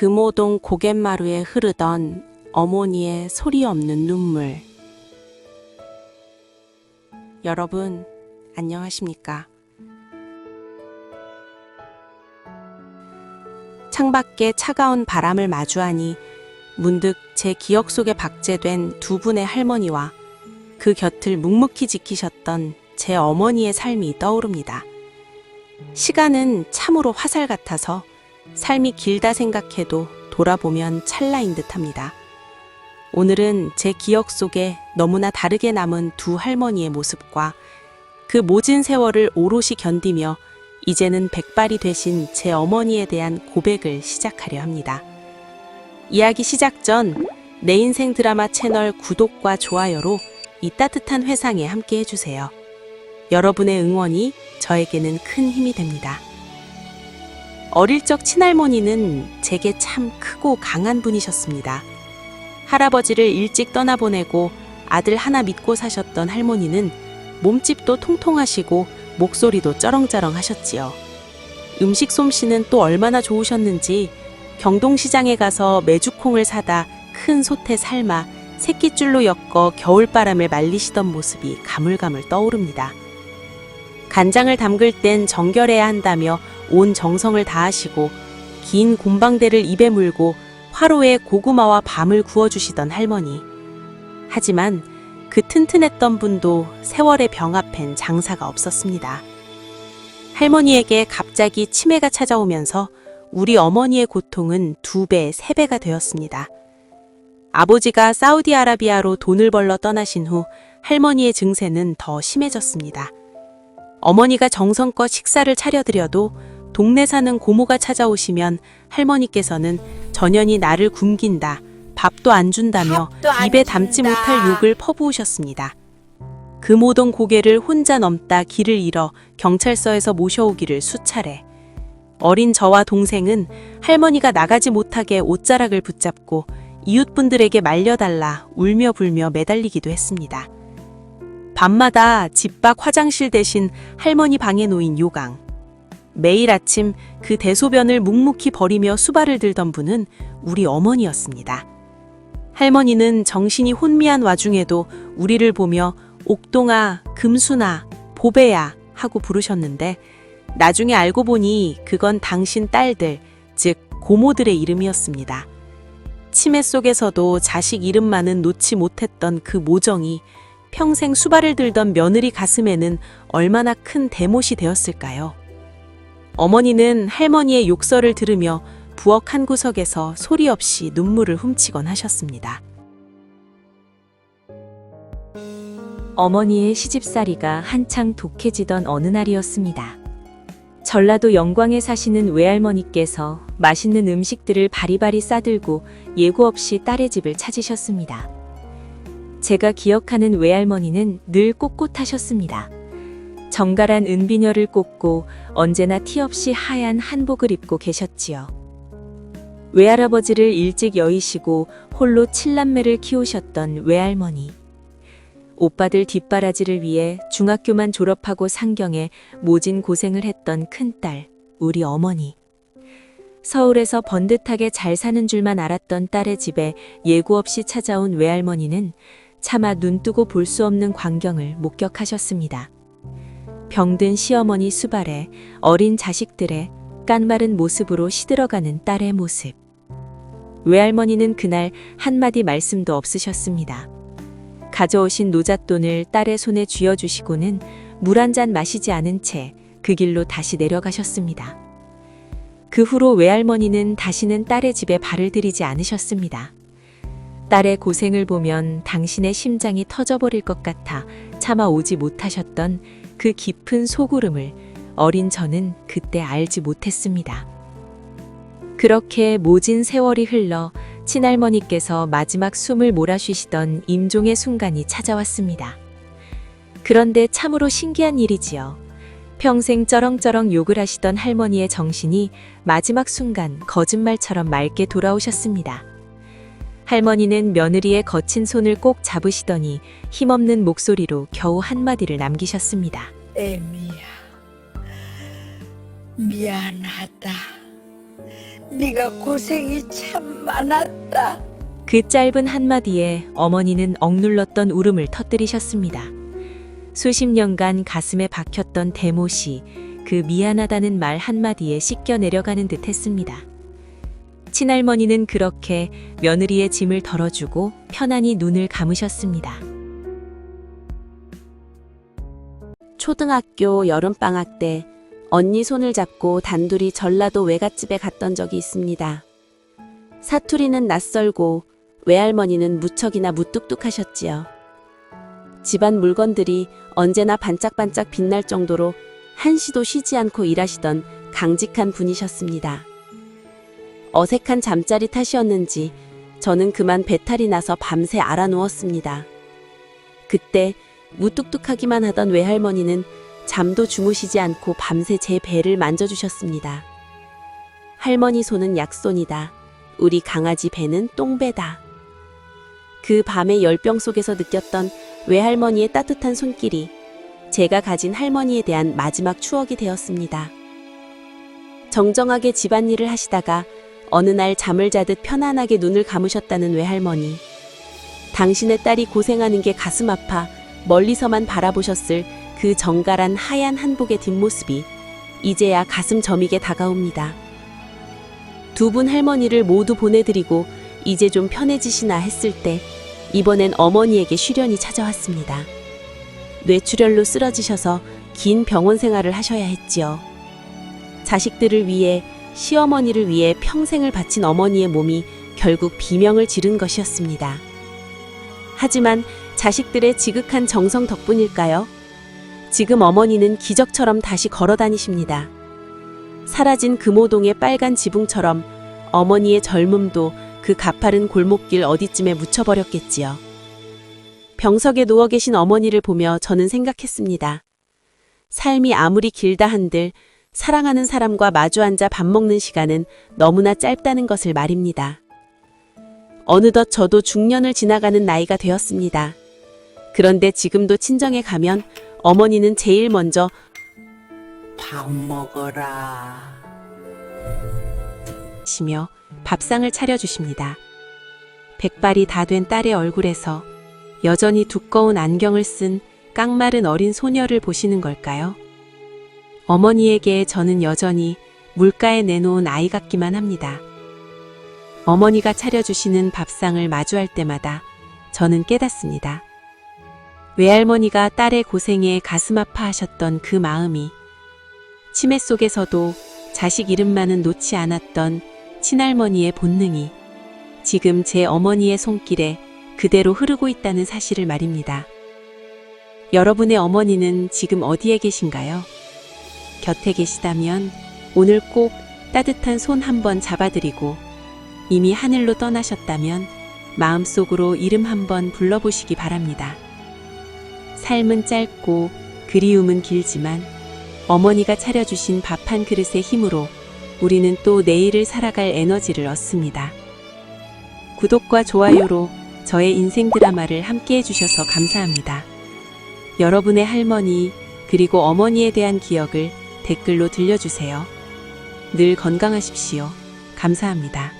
금오동 고갯마루에 흐르던 어머니의 소리 없는 눈물. 여러분, 안녕하십니까? 창밖에 차가운 바람을 마주하니 문득 제 기억 속에 박제된 두 분의 할머니와 그 곁을 묵묵히 지키셨던 제 어머니의 삶이 떠오릅니다. 시간은 참으로 화살 같아서 삶이 길다 생각해도 돌아보면 찰나인 듯합니다. 오늘은 제 기억 속에 너무나 다르게 남은 두 할머니의 모습과 그 모진 세월을 오롯이 견디며 이제는 백발이 되신 제 어머니에 대한 고백을 시작하려 합니다. 이야기 시작 전 내 인생 드라마 채널 구독과 좋아요로 이 따뜻한 회상에 함께 해주세요. 여러분의 응원이 저에게는 큰 힘이 됩니다. 어릴 적 친할머니는 제게 참 크고 강한 분이셨습니다. 할아버지를 일찍 떠나보내고 아들 하나 믿고 사셨던 할머니는 몸집도 통통하시고 목소리도 쩌렁쩌렁 하셨지요. 음식 솜씨는 또 얼마나 좋으셨는지 경동시장에 가서 메주콩을 사다 큰 솥에 삶아 새끼줄로 엮어 겨울바람을 말리시던 모습이 가물가물 떠오릅니다. 간장을 담글 땐 정결해야 한다며 온 정성을 다하시고 긴 곰방대를 입에 물고 화로에 고구마와 밤을 구워주시던 할머니. 하지만 그 튼튼했던 분도 세월의 병 앞엔 장사가 없었습니다. 할머니에게 갑자기 치매가 찾아오면서 우리 어머니의 고통은 2배, 3배가 되었습니다. 아버지가 사우디아라비아로 돈을 벌러 떠나신 후 할머니의 증세는 더 심해졌습니다. 어머니가 정성껏 식사를 차려드려도 동네 사는 고모가 찾아오시면 할머니께서는 전연히 나를 굶긴다, 밥도 안 준다며 입에 담지 못할 욕을 퍼부으셨습니다. 금오동 고개를 혼자 넘다 길을 잃어 경찰서에서 모셔오기를 수차례. 어린 저와 동생은 할머니가 나가지 못하게 옷자락을 붙잡고 이웃분들에게 말려달라 울며 불며 매달리기도 했습니다. 밤마다 집 밖 화장실 대신 할머니 방에 놓인 요강. 매일 아침 그 대소변을 묵묵히 버리며 수발을 들던 분은 우리 어머니였습니다. 할머니는 정신이 혼미한 와중에도 우리를 보며 옥동아, 금순아, 보배야 하고 부르셨는데 나중에 알고 보니 그건 당신 딸들, 즉 고모들의 이름이었습니다. 치매 속에서도 자식 이름만은 놓지 못했던 그 모정이 평생 수발을 들던 며느리 가슴에는 얼마나 큰 대못이 되었을까요? 어머니는 할머니의 욕설을 들으며 부엌 한 구석에서 소리 없이 눈물을 훔치곤 하셨습니다. 어머니의 시집살이가 한창 독해지던 어느 날이었습니다. 전라도 영광에 사시는 외할머니께서 맛있는 음식들을 바리바리 싸들고 예고 없이 딸의 집을 찾으셨습니다. 제가 기억하는 외할머니는 늘 꼿꼿하셨습니다. 정갈한 은비녀를 꽂고 언제나 티 없이 하얀 한복을 입고 계셨지요. 외할아버지를 일찍 여의시고 홀로 7남매를 키우셨던 외할머니. 오빠들 뒷바라지를 위해 중학교만 졸업하고 상경에 모진 고생을 했던 큰딸, 우리 어머니. 서울에서 번듯하게 잘 사는 줄만 알았던 딸의 집에 예고 없이 찾아온 외할머니는 차마 눈뜨고 볼 수 없는 광경을 목격하셨습니다. 병든 시어머니 수발에 어린 자식들의 깐마른 모습으로 시들어가는 딸의 모습. 외할머니는 그날 한마디 말씀도 없으셨습니다. 가져오신 노잣돈을 딸의 손에 쥐어주시고는 물 한 잔 마시지 않은 채 그 길로 다시 내려가셨습니다. 그 후로 외할머니는 다시는 딸의 집에 발을 들이지 않으셨습니다. 딸의 고생을 보면 당신의 심장이 터져버릴 것 같아 참아 오지 못하셨던 그 깊은 속울음을 어린 저는 그때 알지 못했습니다. 그렇게 모진 세월이 흘러 친할머니께서 마지막 숨을 몰아쉬시던 임종의 순간이 찾아왔습니다. 그런데 참으로 신기한 일이지요. 평생 쩌렁쩌렁 욕을 하시던 할머니의 정신이 마지막 순간 거짓말처럼 맑게 돌아오셨습니다. 할머니는 며느리의 거친 손을 꼭 잡으시더니 힘없는 목소리로 겨우 한마디를 남기셨습니다. 애미야, 미안하다. 네가 고생이 참 많았다. 그 짧은 한마디에 어머니는 억눌렀던 울음을 터뜨리셨습니다. 수십 년간 가슴에 박혔던 대못이 그 미안하다는 말 한마디에 씻겨 내려가는 듯 했습니다. 친할머니는 그렇게 며느리의 짐을 덜어주고 편안히 눈을 감으셨습니다. 초등학교 여름방학 때 언니 손을 잡고 단둘이 전라도 외갓집에 갔던 적이 있습니다. 사투리는 낯설고 외할머니는 무척이나 무뚝뚝하셨지요. 집안 물건들이 언제나 반짝반짝 빛날 정도로 한시도 쉬지 않고 일하시던 강직한 분이셨습니다. 어색한 잠자리 탓이었는지 저는 그만 배탈이 나서 밤새 알아누웠습니다. 그때 무뚝뚝하기만 하던 외할머니는 잠도 주무시지 않고 밤새 제 배를 만져주셨습니다. 할머니 손은 약손이다. 우리 강아지 배는 똥배다. 그 밤의 열병 속에서 느꼈던 외할머니의 따뜻한 손길이 제가 가진 할머니에 대한 마지막 추억이 되었습니다. 정정하게 집안일을 하시다가 어느 날 잠을 자듯 편안하게 눈을 감으셨다는 외할머니. 당신의 딸이 고생하는 게 가슴 아파 멀리서만 바라보셨을 그 정갈한 하얀 한복의 뒷모습이 이제야 가슴 저미게 다가옵니다. 두 분 할머니를 모두 보내드리고 이제 좀 편해지시나 했을 때 이번엔 어머니에게 시련이 찾아왔습니다. 뇌출혈로 쓰러지셔서 긴 병원 생활을 하셔야 했지요. 자식들을 위해 시어머니를 위해 평생을 바친 어머니의 몸이 결국 비명을 지른 것이었습니다. 하지만 자식들의 지극한 정성 덕분일까요? 지금 어머니는 기적처럼 다시 걸어 다니십니다. 사라진 금호동의 빨간 지붕처럼 어머니의 젊음도 그 가파른 골목길 어디쯤에 묻혀버렸겠지요. 병석에 누워 계신 어머니를 보며 저는 생각했습니다. 삶이 아무리 길다 한들 사랑하는 사람과 마주 앉아 밥 먹는 시간은 너무나 짧다는 것을 말입니다. 어느덧 저도 중년을 지나가는 나이가 되었습니다. 그런데 지금도 친정에 가면 어머니는 제일 먼저 밥 먹어라. 시며 밥상을 차려주십니다. 백발이 다 된 딸의 얼굴에서 여전히 두꺼운 안경을 쓴 깡마른 어린 소녀를 보시는 걸까요? 어머니에게 저는 여전히 물가에 내놓은 아이 같기만 합니다. 어머니가 차려주시는 밥상을 마주할 때마다 저는 깨닫습니다. 외할머니가 딸의 고생에 가슴 아파하셨던 그 마음이 치매 속에서도 자식 이름만은 놓지 않았던 친할머니의 본능이 지금 제 어머니의 손길에 그대로 흐르고 있다는 사실을 말입니다. 여러분의 어머니는 지금 어디에 계신가요? 곁에 계시다면 오늘 꼭 따뜻한 손 한번 잡아드리고 이미 하늘로 떠나셨다면 마음속으로 이름 한번 불러보시기 바랍니다. 삶은 짧고 그리움은 길지만 어머니가 차려주신 밥 한 그릇의 힘으로 우리는 또 내일을 살아갈 에너지를 얻습니다. 구독과 좋아요로 저의 인생 드라마를 함께 해주셔서 감사합니다. 여러분의 할머니 그리고 어머니에 대한 기억을 댓글로 들려주세요. 늘 건강하십시오. 감사합니다.